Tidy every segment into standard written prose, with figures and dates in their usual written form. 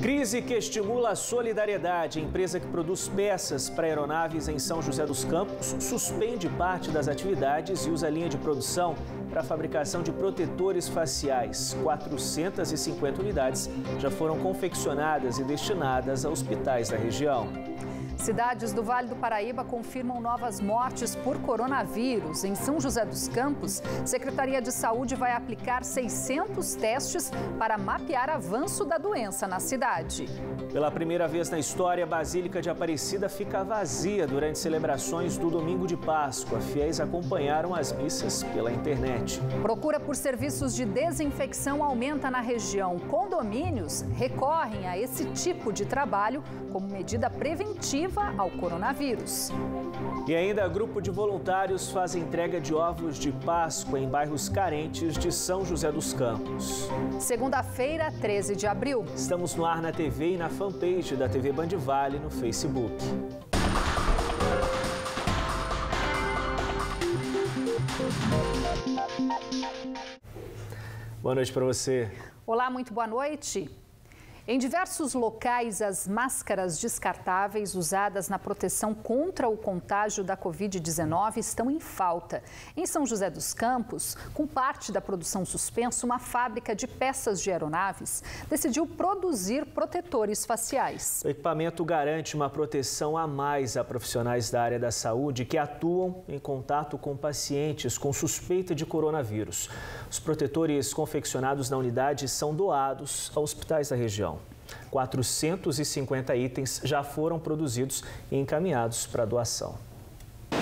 Crise que estimula a solidariedade. A empresa que produz peças para aeronaves em São José dos Campos suspende parte das atividades e usa a linha de produção para a fabricação de protetores faciais. 450 unidades já foram confeccionadas e destinadas a hospitais da região. Cidades do Vale do Paraíba confirmam novas mortes por coronavírus. Em São José dos Campos, a Secretaria de Saúde vai aplicar 600 testes para mapear avanço da doença na cidade. Pela primeira vez na história, a Basílica de Aparecida fica vazia durante celebrações do Domingo de Páscoa. Fiéis acompanharam as missas pela internet. Procura por serviços de desinfecção aumenta na região. Condomínios recorrem a esse tipo de trabalho como medida preventiva ao coronavírus. E ainda, grupo de voluntários faz entrega de ovos de Páscoa em bairros carentes de São José dos Campos. Segunda-feira, 13 de abril. Estamos no ar na TV e na fanpage da TV Band Vale no Facebook. Boa noite para você. Olá, muito boa noite. Em diversos locais, as máscaras descartáveis usadas na proteção contra o contágio da Covid-19 estão em falta. Em São José dos Campos, com parte da produção suspensa, uma fábrica de peças de aeronaves decidiu produzir protetores faciais. O equipamento garante uma proteção a mais a profissionais da área da saúde que atuam em contato com pacientes com suspeita de coronavírus. Os protetores confeccionados na unidade são doados a hospitais da região. 450 itens já foram produzidos e encaminhados para doação.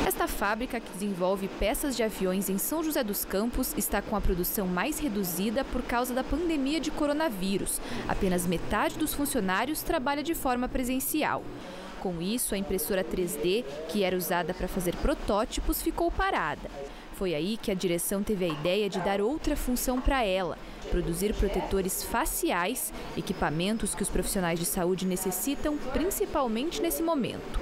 Esta fábrica, que desenvolve peças de aviões em São José dos Campos, está com a produção mais reduzida por causa da pandemia de coronavírus. Apenas metade dos funcionários trabalha de forma presencial. Com isso, a impressora 3D, que era usada para fazer protótipos, ficou parada. Foi aí que a direção teve a ideia de dar outra função para ela: produzir protetores faciais, equipamentos que os profissionais de saúde necessitam, principalmente nesse momento.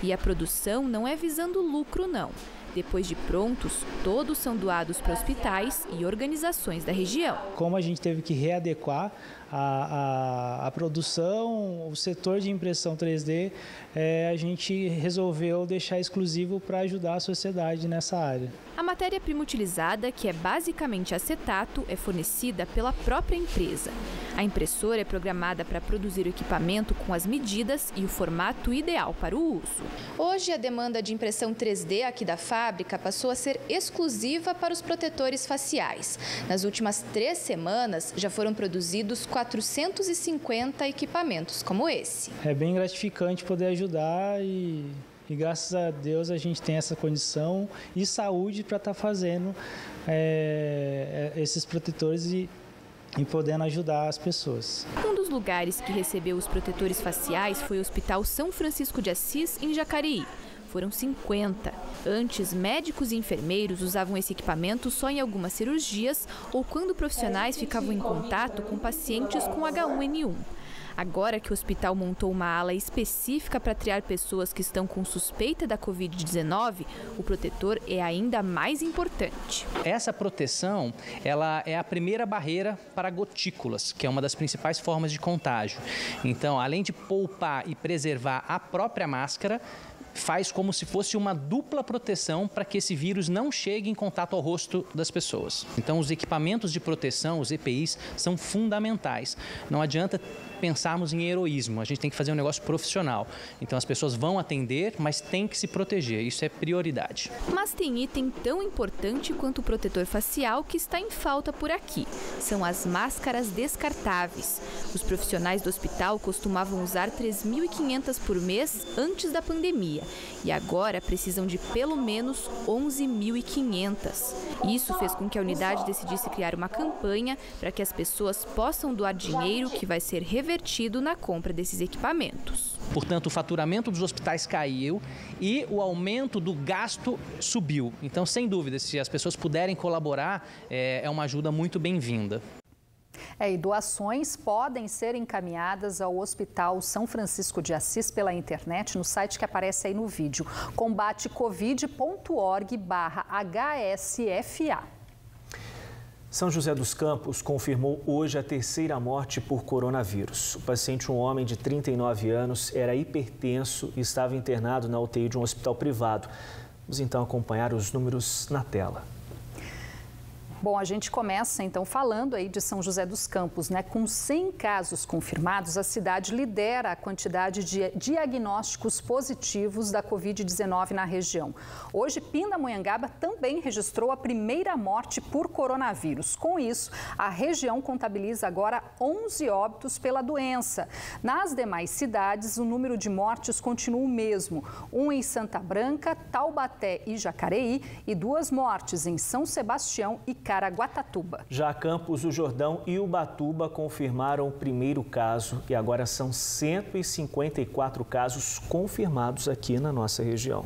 E a produção não é visando lucro, não. Depois de prontos, todos são doados para hospitais e organizações da região. Como a gente teve que readequar a produção, o setor de impressão 3D, a gente resolveu deixar exclusivo para ajudar a sociedade nessa área. A matéria-prima utilizada, que é basicamente acetato, é fornecida pela própria empresa. A impressora é programada para produzir o equipamento com as medidas e o formato ideal para o uso. Hoje, a demanda de impressão 3D aqui da fábrica passou a ser exclusiva para os protetores faciais. Nas últimas 3 semanas, já foram produzidos 450 equipamentos como esse. É bem gratificante poder ajudar e graças a Deus a gente tem essa condição e saúde para estar fazendo esses protetores e podendo ajudar as pessoas. Um dos lugares que recebeu os protetores faciais foi o Hospital São Francisco de Assis, em Jacareí. Foram 50. Antes, médicos e enfermeiros usavam esse equipamento só em algumas cirurgias ou quando profissionais ficavam em contato com pacientes com H1N1. Agora que o hospital montou uma ala específica para triar pessoas que estão com suspeita da Covid-19, o protetor é ainda mais importante. Essa proteção, ela é a primeira barreira para gotículas, que é uma das principais formas de contágio. Então, além de poupar e preservar a própria máscara, faz como se fosse uma dupla proteção para que esse vírus não chegue em contato ao rosto das pessoas. Então, os equipamentos de proteção, os EPIs, são fundamentais. Não adianta pensarmos em heroísmo, a gente tem que fazer um negócio profissional. Então, as pessoas vão atender, mas tem que se proteger, isso é prioridade. Mas tem item tão importante quanto o protetor facial que está em falta por aqui. São as máscaras descartáveis. Os profissionais do hospital costumavam usar 3.500 por mês antes da pandemia. E agora precisam de pelo menos 11.500. Isso fez com que a unidade decidisse criar uma campanha para que as pessoas possam doar dinheiro que vai ser revertido na compra desses equipamentos. Portanto, o faturamento dos hospitais caiu e o aumento do gasto subiu. Então, sem dúvida, se as pessoas puderem colaborar, é uma ajuda muito bem-vinda. E doações podem ser encaminhadas ao Hospital São Francisco de Assis pela internet no site que aparece aí no vídeo, combatecovid.org/HSFA. São José dos Campos confirmou hoje a terceira morte por coronavírus. O paciente, um homem de 39 anos, era hipertenso e estava internado na UTI de um hospital privado. Vamos então acompanhar os números na tela. Bom, a gente começa então falando aí de São José dos Campos, né? Com 100 casos confirmados, a cidade lidera a quantidade de diagnósticos positivos da Covid-19 na região. Hoje, Pindamonhangaba também registrou a primeira morte por coronavírus. Com isso, a região contabiliza agora 11 óbitos pela doença. Nas demais cidades, o número de mortes continua o mesmo. Um em Santa Branca, Taubaté e Jacareí e 2 mortes em São Sebastião e Caraguatatuba. Já Campos do Jordão e Ubatuba confirmaram o primeiro caso e agora são 154 casos confirmados aqui na nossa região.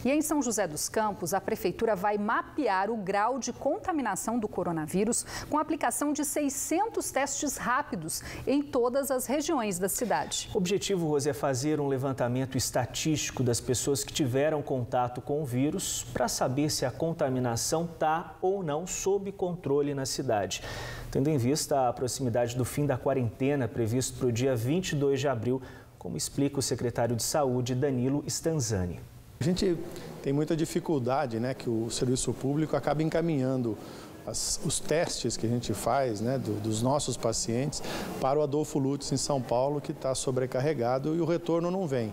E em São José dos Campos, a Prefeitura vai mapear o grau de contaminação do coronavírus com a aplicação de 600 testes rápidos em todas as regiões da cidade. O objetivo, Rose, é fazer um levantamento estatístico das pessoas que tiveram contato com o vírus para saber se a contaminação está ou não sob controle na cidade. Tendo em vista a proximidade do fim da quarentena previsto para o dia 22 de abril, como explica o secretário de Saúde, Danilo Stanzani. A gente tem muita dificuldade, né, que o serviço público acaba encaminhando os testes que a gente faz, né, dos nossos pacientes para o Adolfo Lutz em São Paulo, que está sobrecarregado e o retorno não vem.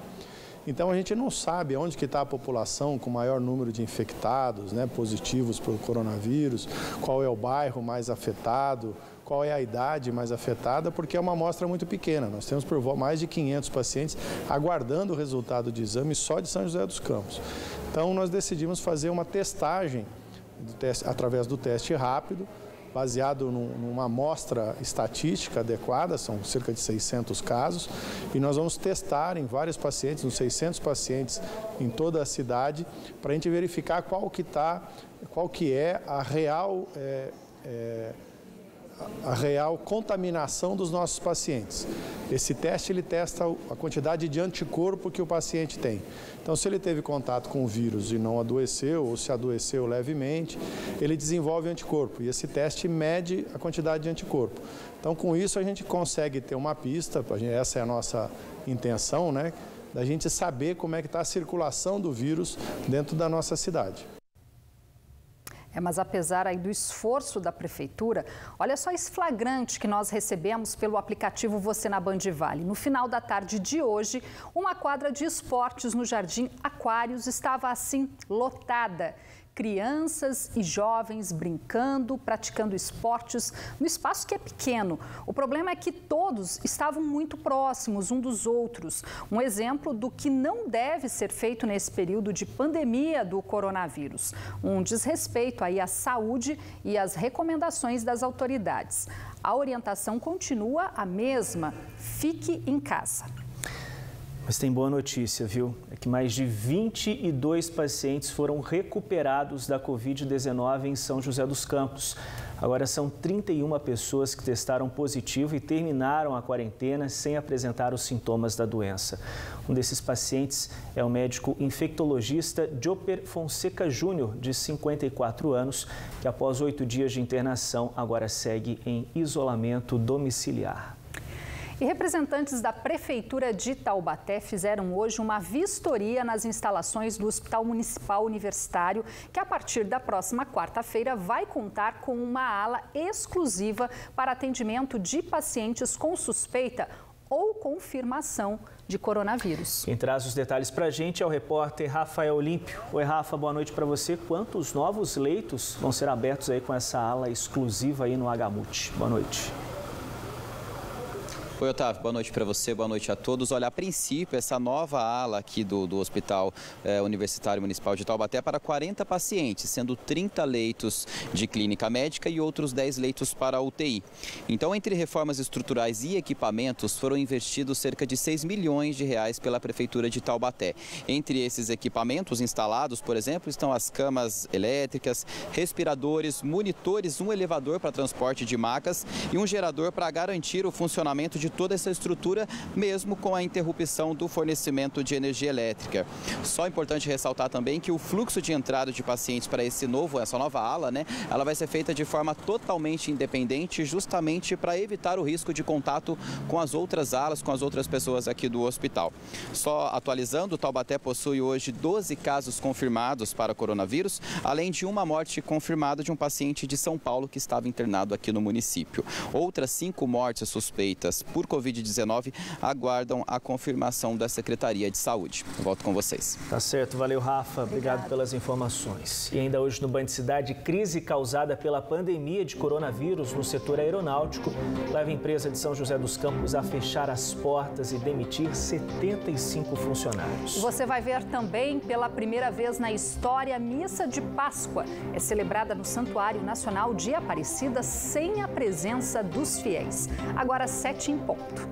Então a gente não sabe onde que está a população com maior número de infectados, né, positivos por coronavírus, qual é o bairro mais afetado, qual é a idade mais afetada, porque é uma amostra muito pequena. Nós temos por mais de 500 pacientes aguardando o resultado de exame só de São José dos Campos. Então nós decidimos fazer uma testagem através do teste rápido, baseado numa amostra estatística adequada, são cerca de 600 casos, e nós vamos testar em vários pacientes, uns 600 pacientes em toda a cidade, para a gente verificar qual que é a real contaminação dos nossos pacientes. Esse teste, ele testa a quantidade de anticorpo que o paciente tem. Então, se ele teve contato com o vírus e não adoeceu, ou se adoeceu levemente, ele desenvolve anticorpo. E esse teste mede a quantidade de anticorpo. Então, com isso, a gente consegue ter uma pista, essa é a nossa intenção, né? Da gente saber como é que está a circulação do vírus dentro da nossa cidade. Mas apesar aí do esforço da Prefeitura, olha só esse flagrante que nós recebemos pelo aplicativo Você na Band Vale. No final da tarde de hoje, uma quadra de esportes no Jardim Aquários estava assim lotada. Crianças e jovens brincando, praticando esportes no espaço que é pequeno. O problema é que todos estavam muito próximos um dos outros. Um exemplo do que não deve ser feito nesse período de pandemia do coronavírus. Um desrespeito aí à saúde e às recomendações das autoridades. A orientação continua a mesma: fique em casa. Mas tem boa notícia, viu? É que mais de 22 pacientes foram recuperados da Covid-19 em São José dos Campos. Agora são 31 pessoas que testaram positivo e terminaram a quarentena sem apresentar os sintomas da doença. Um desses pacientes é o médico infectologista Joper Fonseca Júnior, de 54 anos, que após 8 dias de internação agora segue em isolamento domiciliar. E representantes da Prefeitura de Taubaté fizeram hoje uma vistoria nas instalações do Hospital Municipal Universitário, que a partir da próxima quarta-feira vai contar com uma ala exclusiva para atendimento de pacientes com suspeita ou confirmação de coronavírus. Quem traz os detalhes para a gente é o repórter Rafael Olímpio. Oi, Rafa, boa noite para você. Quantos novos leitos vão ser abertos aí com essa ala exclusiva aí no HMUT? Boa noite. Oi, Otávio, boa noite para você, boa noite a todos. Olha, a princípio, essa nova ala aqui do Hospital Universitário Municipal de Taubaté é para 40 pacientes, sendo 30 leitos de clínica médica e outros 10 leitos para UTI. Então, entre reformas estruturais e equipamentos, foram investidos cerca de 6 milhões de reais pela Prefeitura de Taubaté. Entre esses equipamentos instalados, por exemplo, estão as camas elétricas, respiradores, monitores, um elevador para transporte de macas e um gerador para garantir o funcionamento de de toda essa estrutura, mesmo com a interrupção do fornecimento de energia elétrica. Só é importante ressaltar também que o fluxo de entrada de pacientes para essa nova ala, né, ela vai ser feita de forma totalmente independente, justamente para evitar o risco de contato com as outras alas, com as outras pessoas aqui do hospital. Só atualizando, Taubaté possui hoje 12 casos confirmados para coronavírus, além de uma morte confirmada de um paciente de São Paulo que estava internado aqui no município. Outras 5 mortes suspeitas por Covid-19 aguardam a confirmação da Secretaria de Saúde. Volto com vocês. Tá certo, valeu, Rafa. Obrigado pelas informações. E ainda hoje no Band Cidade, crise causada pela pandemia de coronavírus no setor aeronáutico leva a empresa de São José dos Campos a fechar as portas e demitir 75 funcionários. Você vai ver também pela primeira vez na história a Missa de Páscoa. É celebrada no Santuário Nacional de Aparecida sem a presença dos fiéis. Agora 7 em ponto.